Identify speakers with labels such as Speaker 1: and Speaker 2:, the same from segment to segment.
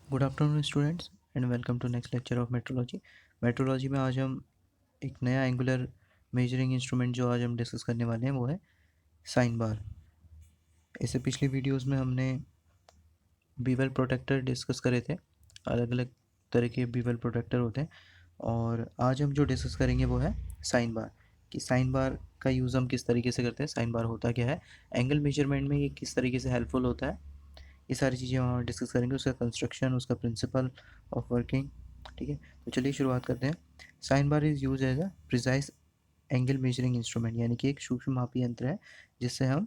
Speaker 1: Good afternoon students and welcome to next lecture of metrology. Metrology में आज हम एक नया एंगुलर मेजरिंग इंस्ट्रूमेंट जो आज हम डिस्कस करने वाले हैं वो है साइन बार। इससे पिछली वीडियोस में हमने बीवल प्रोटेक्टर डिस्कस करे थे। अलग अलग तरह के बीवल प्रोटेक्टर होते हैं और आज हम जो डिस्कस करेंगे वो है साइन बार। कि साइन बार का यूज़ हम किस तरीके से करते हैं, साइन बार होता क्या है, एंगल मेजरमेंट में ये किस तरीके से हेल्पफुल होता है, ये सारी चीज़ें हम डिस्कस करेंगे। उसका कंस्ट्रक्शन, उसका प्रिंसिपल ऑफ वर्किंग। ठीक है, तो चलिए शुरुआत करते हैं। Sine bar is use as a precise angle measuring instrument, यानी कि एक सूक्ष्म मापी यंत्र है जिससे हम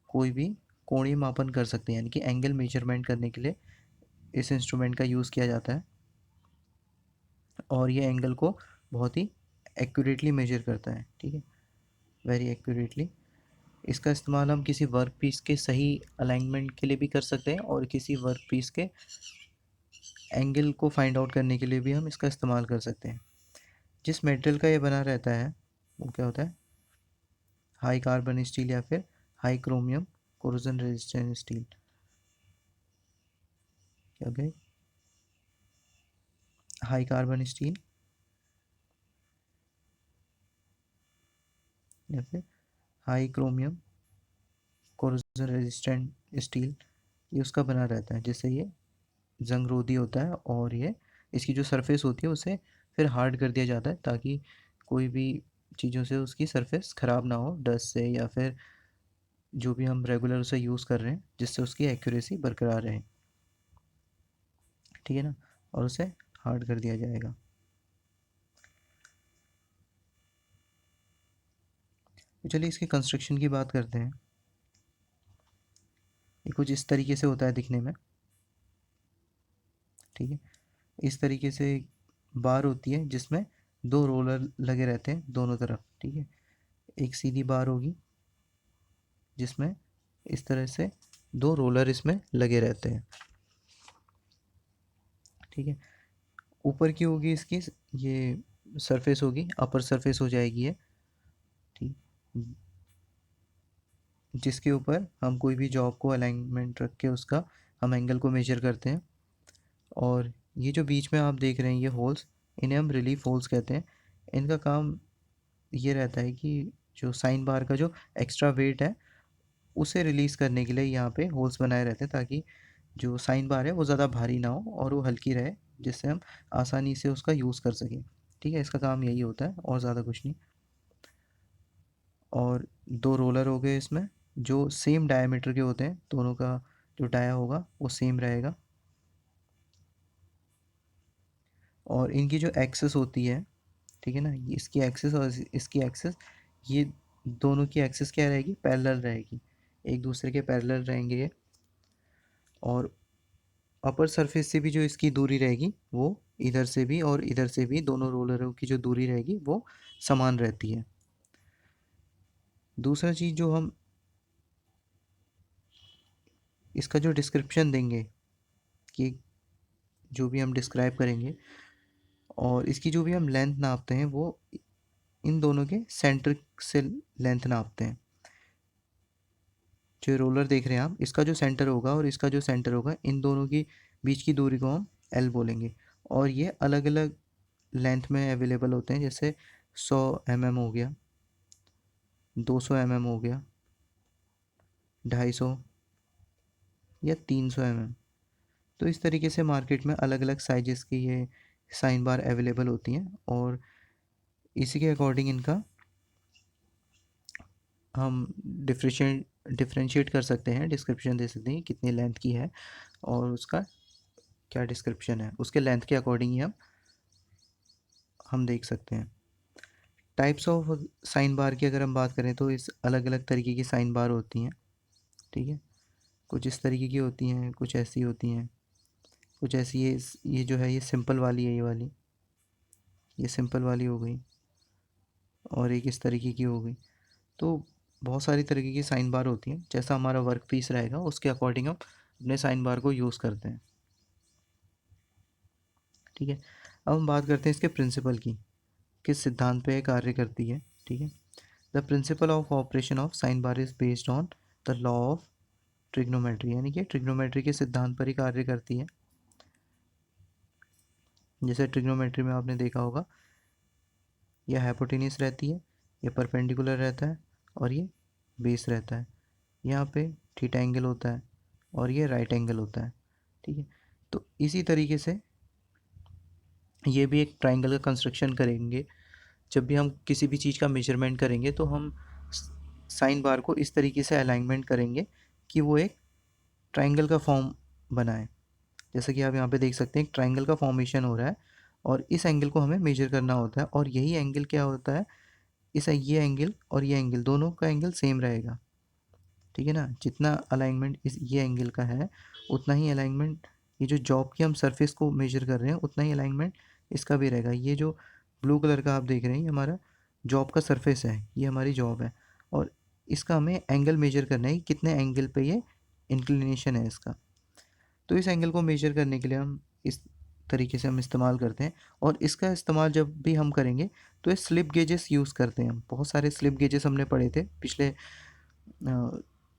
Speaker 1: कोई भी कोणीय मापन कर सकते हैं। यानी कि एंगल मेजरमेंट करने के लिए इस इंस्ट्रूमेंट का यूज़ किया जाता है और ये एंगल को बहुत ही एक्यूरेटली मेजर करता है। ठीक है, वेरी एक्यूरेटली। इसका इस्तेमाल हम किसी वर्क पीस के सही अलाइनमेंट के लिए भी कर सकते हैं और किसी वर्क पीस के एंगल को फाइंड आउट करने के लिए भी हम इसका इस्तेमाल कर सकते हैं। जिस मेटल का ये बना रहता है वो क्या होता है, हाई कार्बन स्टील या फिर high chromium corrosion resistant steel. क्या गई, हाई कार्बन स्टील या फिर high chromium corrosion resistant steel, ये उसका बना रहता है जिससे ये जंग रोधी होता है और ये इसकी जो सरफेस होती है उसे फिर हार्ड कर दिया जाता है ताकि कोई भी चीज़ों से उसकी सरफेस ख़राब ना हो, डस्ट से या फिर जो भी हम रेगुलर उसे यूज़ कर रहे हैं, जिससे उसकी एक्यूरेसी बरकरार रहे। ठीक है ना, और उसे हार्ड कर दिया जाएगा। तो चलिए इसके कंस्ट्रक्शन की बात करते हैं। ये कुछ इस तरीके से होता है दिखने में। ठीक है, इस तरीके से बार होती है जिसमें दो रोलर लगे रहते हैं दोनों तरफ। ठीक है, एक सीधी बार होगी जिसमें इस तरह से दो रोलर इसमें लगे रहते हैं। ठीक है, ऊपर की होगी इसकी ये सरफेस होगी, अपर सरफेस हो जाएगी ये। ठीक, जिसके ऊपर हम कोई भी जॉब को अलाइनमेंट रख के उसका हम एंगल को मेजर करते हैं। और ये जो बीच में आप देख रहे हैं ये होल्स, इन्हें हम रिलीफ होल्स कहते हैं। इनका काम ये रहता है कि जो साइन बार का जो एक्स्ट्रा वेट है उसे रिलीज़ करने के लिए यहाँ पे होल्स बनाए रहते हैं ताकि जो साइन बार है वो ज़्यादा भारी ना हो और वो हल्की रहे, जिससे हम आसानी से उसका यूज़ कर सकें। ठीक है, इसका काम यही होता है और ज़्यादा कुछ नहीं। और दो रोलर हो गए इसमें जो सेम डायमीटर के होते हैं, दोनों का जो डाया होगा वो सेम रहेगा। और इनकी जो एक्सेस होती है, ठीक है ना, ये इसकी एक्सेस और इसकी एक्सेस, ये दोनों की एक्सेस क्या रहेगी, पैरेलल रहेगी, एक दूसरे के पैरेलल रहेंगे ये। और अपर सरफेस से भी जो इसकी दूरी रहेगी वो इधर से भी और इधर से भी दोनों रोलरों की जो दूरी रहेगी वो समान रहती है। दूसरा चीज़ जो हम इसका जो डिस्क्रिप्शन देंगे, कि जो भी हम डिस्क्राइब करेंगे और इसकी जो भी हम लेंथ नापते हैं वो इन दोनों के सेंटर से लेंथ नापते हैं। जो रोलर देख रहे हैं आप, इसका जो सेंटर होगा और इसका जो सेंटर होगा, इन दोनों की बीच की दूरी को हम एल बोलेंगे। और ये अलग अलग लेंथ में अवेलेबल होते हैं, जैसे 100 mm हो गया, 200 mm हो गया, 250 या 300 mm। तो इस तरीके से मार्केट में अलग अलग साइजेस की ये साइन बार अवेलेबल होती हैं और इसी के अकॉर्डिंग इनका हम डिफ्रेंशिएट कर सकते हैं, डिस्क्रिप्शन दे सकते हैं कितनी लेंथ की है और उसका क्या डिस्क्रिप्शन है, उसके लेंथ के अकॉर्डिंग ही हम देख सकते हैं। टाइप्स ऑफ साइन बार की अगर हम बात करें तो इस अलग अलग तरीके की साइन बार होती हैं। ठीक है, कुछ इस तरीके की होती हैं, कुछ ऐसी होती हैं, कुछ ऐसी। ये जो है ये सिंपल वाली है, ये वाली, ये सिंपल वाली हो गई और एक इस तरीके की हो गई। तो बहुत सारी तरीके की साइन बार होती हैं, जैसा हमारा वर्क पीस रहेगा उसके अकॉर्डिंग हम अपने साइन बार को यूज़ करते हैं। ठीक है, अब हम बात करते हैं इसके प्रिंसिपल की, किस सिद्धांत पे कार्य करती है। ठीक है, the principle of operation of sine bar is based on the law of trigonometry, यानी कि ट्रिग्नोमेट्री के सिद्धांत पर ही कार्य करती है। जैसे ट्रिग्नोमेट्री में आपने देखा होगा, यह हाइपोटेन्यूस रहती है, यह परपेंडिकुलर रहता है और ये बेस रहता है। यहाँ पे थीटा एंगल होता है और ये राइट एंगल होता है, ठीक है। तो इसी तरीके से ये भी एक ट्राइंगल का कंस्ट्रक्शन करेंगे। जब भी हम किसी भी चीज़ का मेजरमेंट करेंगे तो हम साइन बार को इस तरीके से अलाइनमेंट करेंगे कि वो एक ट्राइंगल का फॉर्म बनाए। जैसे कि आप यहाँ पे देख सकते हैं, एक ट्राइंगल का फॉर्मेशन हो रहा है और इस एंगल को हमें मेजर करना होता है, और यही एंगल क्या होता है, ये एंगल और ये एंगल दोनों का एंगल सेम रहेगा, ठीक है ना। जितना अलाइनमेंट ये एंगल का है, उतना ही अलाइनमेंट ये जो जॉब की हम सरफेस को मेजर कर रहे हैं, उतना ही अलाइनमेंट इसका भी रहेगा। ये जो ब्लू कलर का आप देख रहे हैं, ये हमारा जॉब का सरफेस है, ये हमारी जॉब है, और इसका हमें एंगल मेजर करना है कि कितने एंगल पे ये इंक्लिनेशन है इसका। तो इस एंगल को मेजर करने के लिए हम इस तरीके से हम इस्तेमाल करते हैं, और इसका इस्तेमाल जब भी हम करेंगे तो ये स्लिप गेजेस यूज़ करते हैं हम। बहुत सारे स्लिप गेजेस हमने पढ़े थे पिछले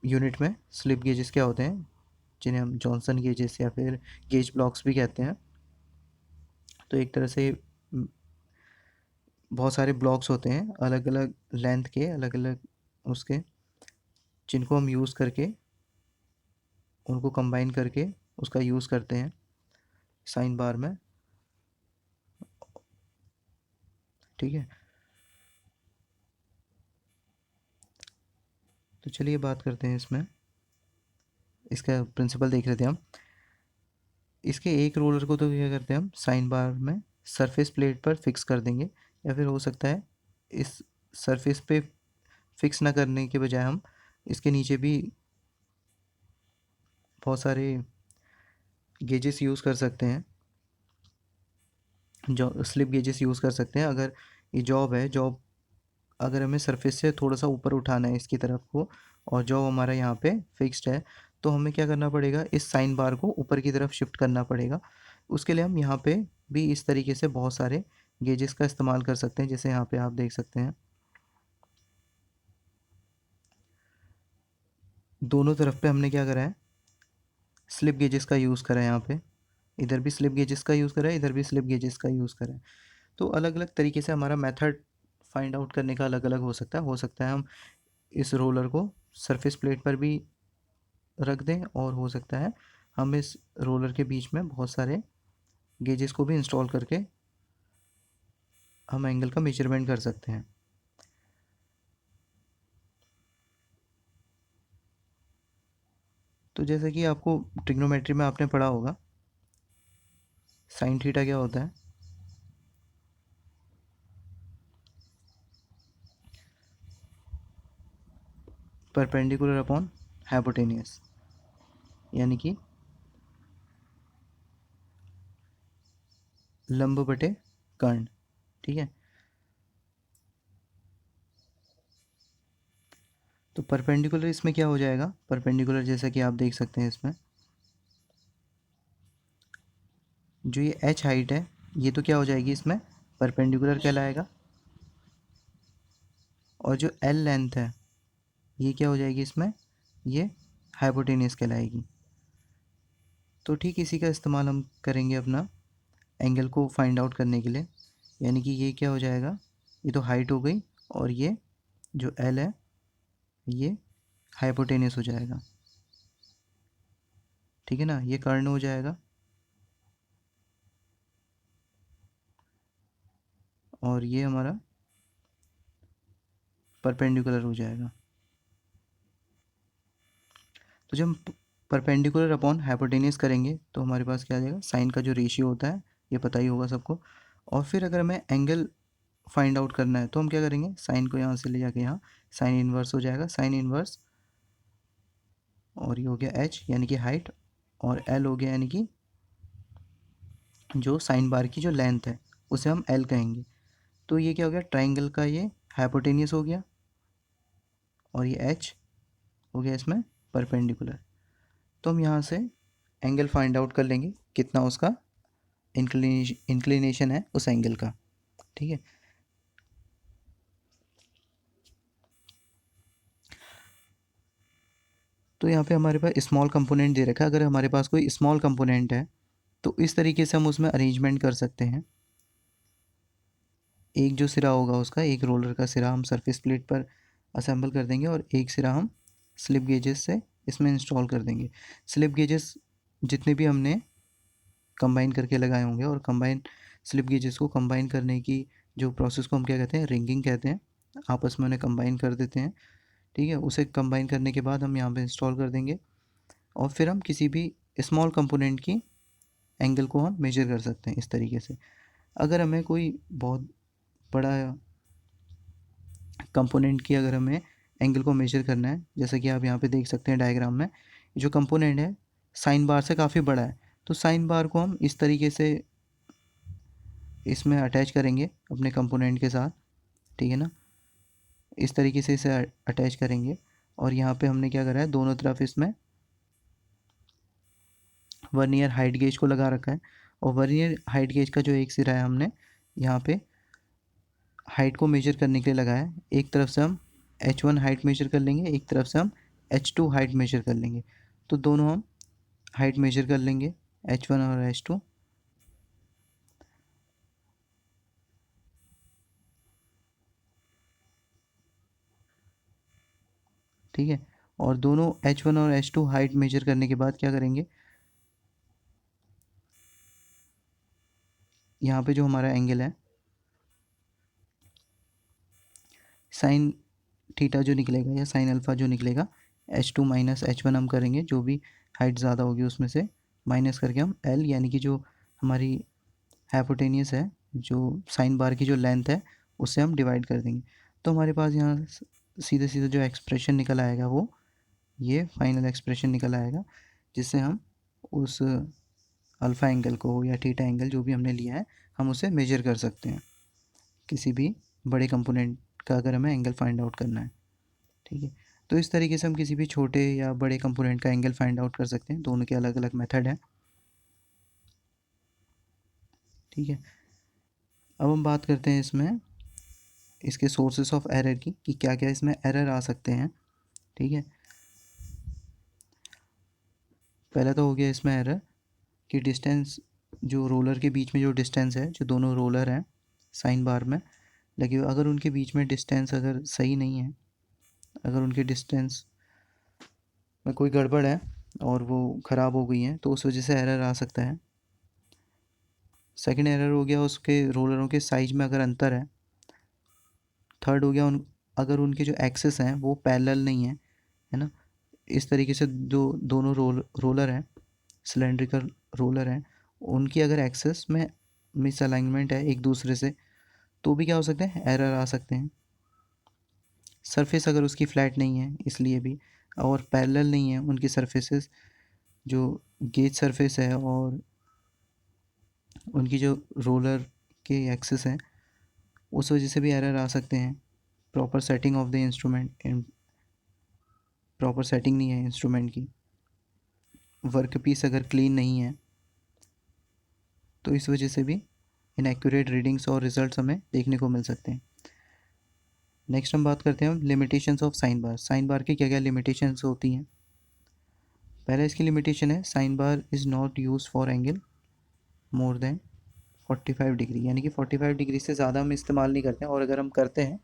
Speaker 1: यूनिट में। स्लिप गेजेस क्या होते हैं, जिन्हें हम जॉनसन गेजेस या फिर गेज ब्लॉक्स भी कहते हैं। तो एक तरह से बहुत सारे ब्लॉक्स होते हैं अलग अलग लेंथ के, अलग अलग उसके, जिनको हम यूज़ करके उनको कंबाइन करके उसका यूज़ करते हैं साइन बार में, ठीक है। तो चलिए बात करते हैं इसमें, इसका प्रिंसिपल देख रहे थे हम। इसके एक रोलर को तो क्या करते हैं हम साइन बार में सरफेस प्लेट पर फिक्स कर देंगे, या फिर हो सकता है इस सरफेस पे फिक्स ना करने के बजाय हम इसके नीचे भी बहुत सारे गेजेस यूज़ कर सकते हैं, जो स्लिप गेजेस यूज़ कर सकते हैं। अगर ये जॉब है, जॉब अगर हमें सरफेस से थोड़ा सा ऊपर उठाना है इसकी तरफ को, और जॉब हमारा यहाँ पे फिक्स्ड है, तो हमें क्या करना पड़ेगा, इस साइन बार को ऊपर की तरफ शिफ्ट करना पड़ेगा। उसके लिए हम यहाँ पे भी इस तरीके से बहुत सारे गेजेस का इस्तेमाल कर सकते हैं। जैसे यहाँ पे आप देख सकते हैं, दोनों तरफ पे हमने क्या करा है, स्लिप गेजेस का यूज़ करा है। यहाँ पे इधर भी स्लिप गेजेस का यूज़ करा है, इधर भी स्लिप गेजेस का यूज़ करा है। तो अलग अलग तरीके से हमारा मेथड फाइंड आउट करने का अलग अलग हो सकता है। हम इस रोलर को सरफेस प्लेट पर भी रख दें, और हो सकता है हम इस रोलर के बीच में बहुत सारे गेजेस को भी इंस्टॉल करके हम एंगल का मेजरमेंट कर सकते हैं। तो जैसे कि आपको ट्रिग्नोमेट्री में आपने पढ़ा होगा, साइन थीटा क्या होता है, परपेंडिकुलर अपॉन हाइपोटेनियस, यानी कि लंब बटे कर्ण, ठीक है। तो परपेंडिकुलर इसमें क्या हो जाएगा, परपेंडिकुलर जैसा कि आप देख सकते हैं इसमें, जो ये h हाइट है, ये तो क्या हो जाएगी इसमें परपेंडिकुलर कहलाएगा, और जो l लेंथ है, ये क्या हो जाएगी इसमें, ये हाइपोटेनियस कहलाएगी। तो ठीक इसी का इस्तेमाल हम करेंगे अपना एंगल को फाइंड आउट करने के लिए। यानी कि ये क्या हो जाएगा, ये तो हाइट हो गई, और ये जो एल है ये हाइपोटेनियस हो जाएगा, ठीक है ना। ये कर्ण हो जाएगा, और ये हमारा परपेंडिकुलर हो जाएगा। तो जब हम परपेंडिकुलर अपॉन हाइपोटेनियस करेंगे तो हमारे पास क्या आ जाएगा, साइन का जो रेशियो होता है ये पता ही होगा सबको। और फिर अगर हमें एंगल फाइंड आउट करना है तो हम क्या करेंगे, साइन को यहाँ से ले जाके यहाँ साइन इन्वर्स हो जाएगा, साइन इन्वर्स, और ये हो गया एच यानी कि हाइट, और एल हो गया यानी कि जो साइन बार की जो लेंथ है उसे हम एल कहेंगे। तो ये क्या हो गया, ट्राइंगल का ये हाइपोटेनियस हो गया, और ये एच हो गया इसमें परपेंडिकुलर। तो हम यहाँ से एंगल फाइंड आउट कर लेंगे कितना उसका इंक्लिनेशन है उस एंगल का, ठीक है। तो यहाँ पे हमारे पास स्मॉल कंपोनेंट दे रखा है। अगर हमारे पास कोई स्मॉल कंपोनेंट है तो इस तरीके से हम उसमें अरेंजमेंट कर सकते हैं। एक जो सिरा होगा उसका, एक रोलर का सिरा हम सरफेस प्लेट पर असेंबल कर देंगे और एक सिरा हम स्लिप गेजेस से इसमें इंस्टॉल कर देंगे। स्लिप गेजेस जितने भी हमने कंबाइन करके लगाए होंगे, और कंबाइन स्लिप गेजेस को कंबाइन करने की जो प्रोसेस को हम क्या कहते हैं, रिंगिंग कहते हैं। आपस में उन्हें कंबाइन कर देते हैं, ठीक है। उसे कंबाइन करने के बाद हम यहाँ पे इंस्टॉल कर देंगे और फिर हम किसी भी स्मॉल कंपोनेंट की एंगल को हम मेजर कर सकते हैं इस तरीके से। अगर हमें कोई बहुत बड़ा कंपोनेंट की अगर हमें एंगल को मेजर करना है, जैसा कि आप यहाँ पे देख सकते हैं डायग्राम में, जो कंपोनेंट है साइन बार से काफ़ी बड़ा है, तो साइन बार को हम इस तरीके से इसमें अटैच करेंगे अपने कंपोनेंट के साथ, ठीक है ना। इस तरीके से इसे अटैच करेंगे और यहाँ पे हमने क्या करा है, दोनों तरफ इसमें वर्नियर हाइट गेज को लगा रखा है। और वर्नियर हाइट गेज का जो एक सिरा है हमने यहाँ पे हाइट को मेजर करने के लिए लगाया है। एक तरफ से हम h1 हाइट मेजर कर लेंगे, एक तरफ से हम h2 हाइट मेजर कर लेंगे। तो दोनों हम हाइट मेजर कर लेंगे, h1 और h2, ठीक है। और दोनों h1 और h2 हाइट मेजर करने के बाद क्या करेंगे, यहाँ पे जो हमारा एंगल है साइन थीटा जो निकलेगा या साइन अल्फ़ा जो निकलेगा, h2 माइनस h1 हम करेंगे, जो भी हाइट ज़्यादा होगी उसमें से माइनस करके हम l यानी कि जो हमारी हाइपोटेनियस है, जो साइन बार की जो लेंथ है, उससे हम डिवाइड कर देंगे। तो हमारे पास यहाँ सीधे सीधे जो एक्सप्रेशन निकल आएगा वो ये फाइनल एक्सप्रेशन निकल आएगा, जिससे हम उस अल्फ़ा एंगल को या थीटा एंगल जो भी हमने लिया है हम उसे मेजर कर सकते हैं। किसी भी बड़े कंपोनेंट का अगर हमें एंगल फाइंड आउट करना है, ठीक है। तो इस तरीके से हम किसी भी छोटे या बड़े कंपोनेंट का एंगल फाइंड आउट कर सकते हैं। दोनों के अलग अलग मेथड हैं, ठीक है। अब हम बात करते हैं इसमें इसके सोर्सेस ऑफ एरर की, कि क्या क्या इसमें एरर आ सकते हैं, ठीक है। पहला तो हो गया इसमें एरर कि डिस्टेंस, जो रोलर के बीच में जो डिस्टेंस है, जो दोनों रोलर हैं साइन बार में लगे हुए, अगर उनके बीच में डिस्टेंस अगर सही नहीं है, अगर उनके डिस्टेंस में कोई गड़बड़ है और वो ख़राब हो गई हैं, तो उस वजह से एरर आ सकता है। सेकंड एरर हो गया उसके रोलरों के साइज में अगर अंतर है। थर्ड हो गया अगर उनके जो एक्सेस हैं वो पैरेलल नहीं है ना। इस तरीके से जो दोनों रोलर हैं, सिलेंड्रिकल रोलर हैं, उनकी अगर एक्सेस में मिसअलाइनमेंट है एक दूसरे से, तो भी क्या हो सकते हैं, एरर आ सकते हैं। सरफेस अगर उसकी फ्लैट नहीं है इसलिए भी, और पैरेलल नहीं है उनकी सरफेसेस, जो गेज सरफेस है और उनकी जो रोलर के एक्सेस हैं, उस वजह से भी एरर आ सकते हैं। Proper setting of the instrument, proper setting नहीं है इंस्ट्रूमेंट की, वर्क पीस अगर क्लीन नहीं है, तो इस वजह से भी इनएक्यूरेट रीडिंग्स और रिजल्ट्स हमें देखने को मिल सकते हैं। नेक्स्ट हम बात करते हैं limitations of sine bar. Sine bar की क्या क्या लिमिटेशंस होती हैं। पहले इसकी लिमिटेशन है, sign bar is not use for angle more than 45 degree, यानी कि 45 डिग्री से ज़्यादा हम इस्तेमाल नहीं करते हैं, और अगर हम करते हैं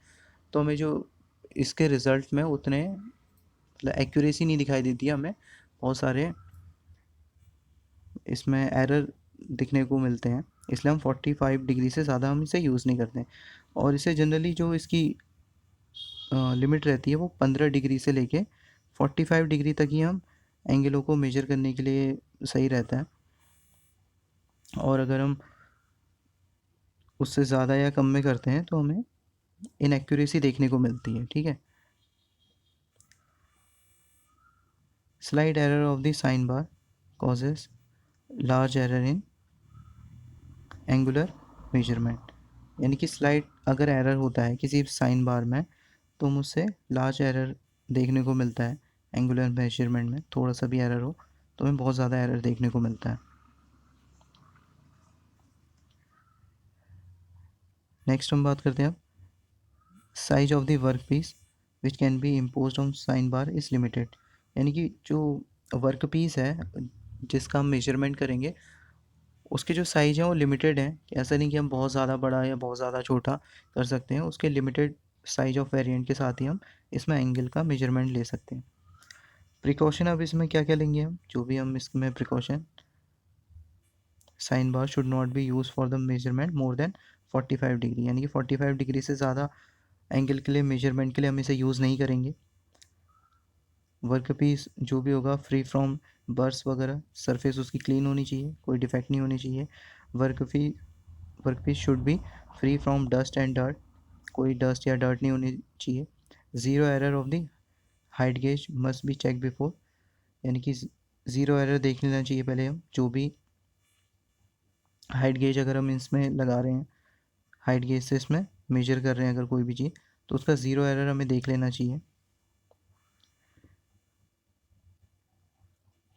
Speaker 1: तो हमें जो इसके रिज़ल्ट में उतने मतलब एक्यूरेसी नहीं दिखाई देती है, हमें बहुत सारे इसमें एरर दिखने को मिलते हैं। इसलिए हम 45 डिग्री से ज़्यादा हम इसे यूज़ नहीं करते हैं। और इसे जनरली जो इसकी लिमिट रहती है वो 15 डिग्री से लेके 45 डिग्री तक ही हम एंगलों को मेजर करने के लिए सही रहता है। और अगर हम उससे ज़्यादा या कम में करते हैं तो हमें इनएक्यूरेसी देखने को मिलती है, ठीक है। Slide error of the sine bar causes large error in angular measurement, यानी कि स्लाइड अगर एरर होता है किसी साइन बार में, तो मुझसे लार्ज एरर देखने को मिलता है। एंगुलर मेजरमेंट में थोड़ा सा भी एरर हो तो हमें बहुत ज़्यादा एरर देखने को मिलता है। नेक्स्ट हम बात करते हैं अब size of the work piece which can be imposed on sine bar is limited, यानी कि जो वर्क पीस है जिसका हम मेजरमेंट करेंगे उसके जो साइज़ हैं वो लिमिटेड हैं। ऐसा नहीं कि हम बहुत ज़्यादा बड़ा या बहुत ज़्यादा छोटा कर सकते हैं, उसके लिमिटेड साइज ऑफ वेरिएंट के साथ ही हम इसमें एंगल का मेजरमेंट ले सकते हैं। प्रिकॉशन अब इसमें क्या क्या लेंगे हम, जो भी हम इसमें precaution, sine bar should not be use for the measurement more than 45 degree, यानी कि 45 डिग्री से ज़्यादा एंगल के लिए मेजरमेंट के लिए हम इसे यूज़ नहीं करेंगे। वर्क पीस जो भी होगा फ्री फ्रॉम बर्स वगैरह, सरफेस उसकी क्लीन होनी चाहिए, कोई डिफेक्ट नहीं होनी चाहिए। Work piece should be free from dust and dirt, कोई डस्ट या डर्ट नहीं होनी चाहिए। Zero error of the height gauge must be check before, यानी कि ज़ीरो एरर देख लेना चाहिए पहले हम, जो भी हाइट गेज अगर हम इसमें लगा रहे हैं, हाइट गेज से इसमें मेजर कर रहे हैं अगर कोई भी चीज़, तो उसका ज़ीरो एरर हमें देख लेना चाहिए।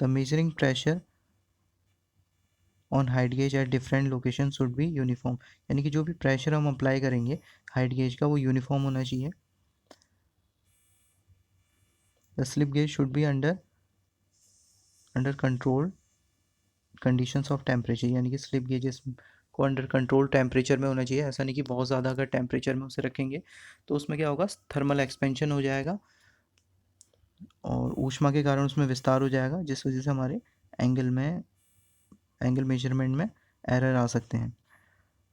Speaker 1: The measuring pressure on height gauge at different location should be uniform, यानी कि जो भी प्रेशर हम अप्लाई करेंगे हाइट गेज का वो यूनिफॉर्म होना चाहिए। The slip gauge should be under control conditions of temperature, यानी कि स्लिप गेजेस को अंडर कंट्रोल टेम्परेचर में होना चाहिए। ऐसा नहीं कि बहुत ज़्यादा अगर टेम्परेचर में उसे रखेंगे तो उसमें क्या होगा, थर्मल एक्सपेंशन हो जाएगा और ऊष्मा के कारण उसमें विस्तार हो जाएगा, जिस वजह से हमारे एंगल मेजरमेंट में एरर आ सकते हैं।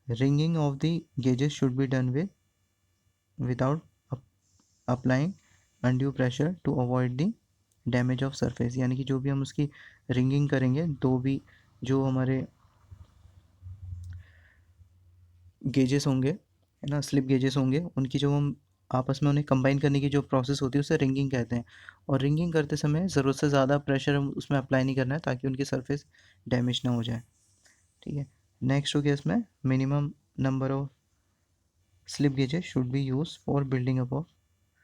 Speaker 1: Wringing of the gauges should be done without applying undue pressure to avoid the damage of surface, यानी कि जो भी हम उसकी रिंगिंग करेंगे, तो भी जो हमारे गेजेस होंगे, है ना, स्लिप गेजेस होंगे, उनकी जो हम आपस में उन्हें कंबाइन करने की जो प्रोसेस होती है उसे रिंगिंग कहते हैं। और रिंगिंग करते समय ज़रूरत से ज़्यादा प्रेशर हम उसमें अप्लाई नहीं करना है ताकि उनकी सरफेस डैमेज ना हो जाए। ठीक है, नेक्स्ट हो गया इसमें minimum number of slip gauges should be use for building up of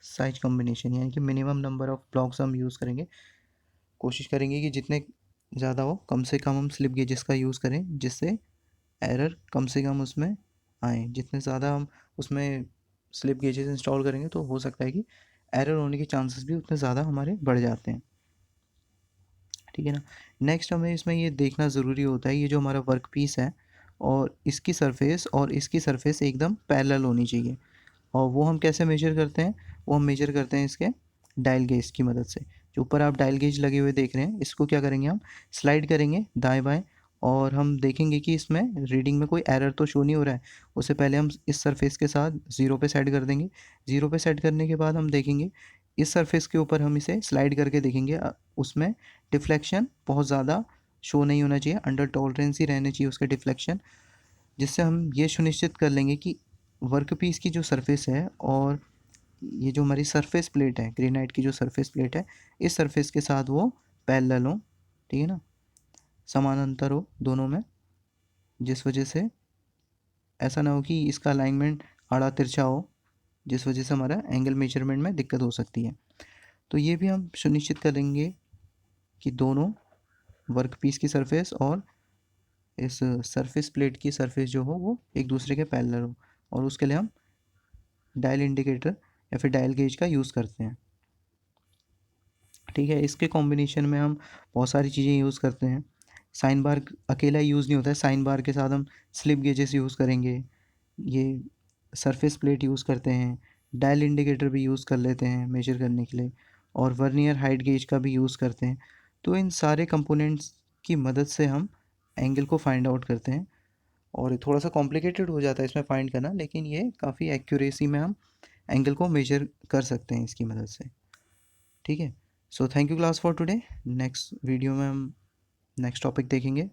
Speaker 1: size combination, यानी कि मिनिमम नंबर ऑफ ब्लॉक्स हम यूज़ करेंगे, कोशिश करेंगे कि जितने ज़्यादा हो कम से कम हम स्लिप गेजेस का यूज़ करें, जिससे एरर कम से कम उसमें आए। जितने ज़्यादा हम उसमें स्लिप गेजेस इंस्टॉल करेंगे तो हो सकता है कि एरर होने के चांसेस भी उतने ज़्यादा हमारे बढ़ जाते हैं। ठीक है ना। नेक्स्ट हमें इसमें ये देखना ज़रूरी होता है, ये जो हमारा वर्क पीस है और इसकी सरफेस और इसकी सरफेस एकदम पैरेलल होनी चाहिए। और वो हम कैसे मेजर करते हैं, वो हम मेजर करते हैं इसके डायल गेज की मदद से। जो ऊपर आप डायल गेज लगे हुए देख रहे हैं, इसको क्या करेंगे, हम स्लाइड करेंगे दाएं बाएं और हम देखेंगे कि इसमें रीडिंग में कोई एरर तो शो नहीं हो रहा है। उससे पहले हम इस सरफेस के साथ ज़ीरो पे सेट कर देंगे। ज़ीरो पे सेट करने के बाद हम देखेंगे इस सरफेस के ऊपर हम इसे स्लाइड करके देखेंगे, उसमें डिफ्लेक्शन बहुत ज़्यादा शो नहीं होना चाहिए, अंडर टॉलरेंस ही रहने चाहिए उसके डिफ्लेक्शन, जिससे हम ये सुनिश्चित कर लेंगे कि वर्क पीस की जो सरफेस है और ये जो हमारी सरफेस प्लेट है, ग्रेनाइट की जो सरफेस प्लेट है, इस सरफेस के साथ वो पैरेलल हो। ठीक है ना, समानांतर हो दोनों में, जिस वजह से ऐसा ना हो कि इसका अलाइनमेंट आड़ा तिरछा हो, जिस वजह से हमारा एंगल मेजरमेंट में दिक्कत हो सकती है। तो ये भी हम सुनिश्चित करेंगे कि दोनों वर्क पीस की सरफेस और इस सरफेस प्लेट की सरफेस जो हो वो एक दूसरे के पैरेलल हो, और उसके लिए हम डायल इंडिकेटर या फिर डायल गेज का यूज़ करते हैं। ठीक है, इसके कॉम्बिनेशन में हम बहुत सारी चीज़ें यूज़ करते हैं। साइन बार अकेला यूज़ नहीं होता है, साइन बार के साथ हम स्लिप गेजेस यूज़ करेंगे, ये सरफेस प्लेट यूज़ करते हैं, डायल इंडिकेटर भी यूज़ कर लेते हैं मेजर करने के लिए, और वर्नियर हाइट गेज का भी यूज़ करते हैं। तो इन सारे कंपोनेंट्स की मदद से हम एंगल को फाइंड आउट करते हैं, और ये थोड़ा सा कॉम्प्लिकेटेड हो जाता है इसमें फाइंड करना, लेकिन ये काफ़ी एक्यूरेसी में हम एंगल को मेजर कर सकते हैं इसकी मदद से। ठीक है, so thank you class for today. Next video में हम नेक्स्ट टॉपिक देखेंगे।